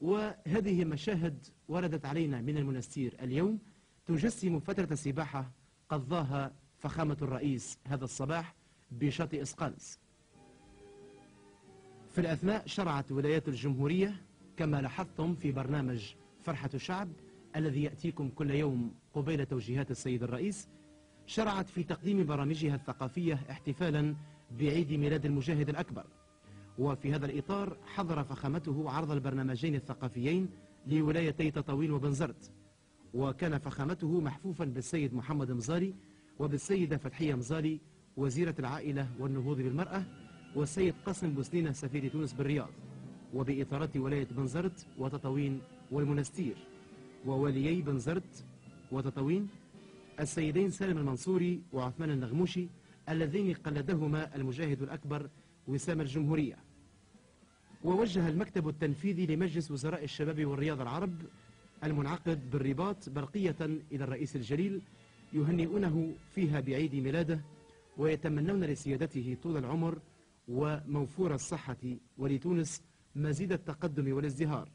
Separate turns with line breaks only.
وهذه مشاهد وردت علينا من المنستير اليوم تجسم فترة سباحة قضاها فخامة الرئيس هذا الصباح بشاطئ اسقالس. في الأثناء شرعت ولايات الجمهورية كما لاحظتم في برنامج فرحة الشعب الذي يأتيكم كل يوم قبيل توجيهات السيد الرئيس، شرعت في تقديم برامجها الثقافية احتفالا بعيد ميلاد المجاهد الأكبر. وفي هذا الإطار حضر فخامته عرض البرنامجين الثقافيين لولايتي تطاوين وبنزرت، وكان فخامته محفوفا بالسيد محمد مزاري وبالسيدة فتحية مزاري وزيرة العائلة والنهوض بالمرأة، والسيد قاسم بوسنينة سفير تونس بالرياض، وبإطارات ولاية بنزرت وتطاوين والمنستير، وواليي بنزرت وتطاوين السيدين سالم المنصوري وعثمان النغموشي اللذين قلدهما المجاهد الأكبر وسام الجمهورية. ووجه المكتب التنفيذي لمجلس وزراء الشباب والرياضة العرب المنعقد بالرباط برقية إلى الرئيس الجليل يهنئونه فيها بعيد ميلاده، ويتمنون لسيادته طول العمر وموفور الصحة ولتونس مزيد التقدم والازدهار.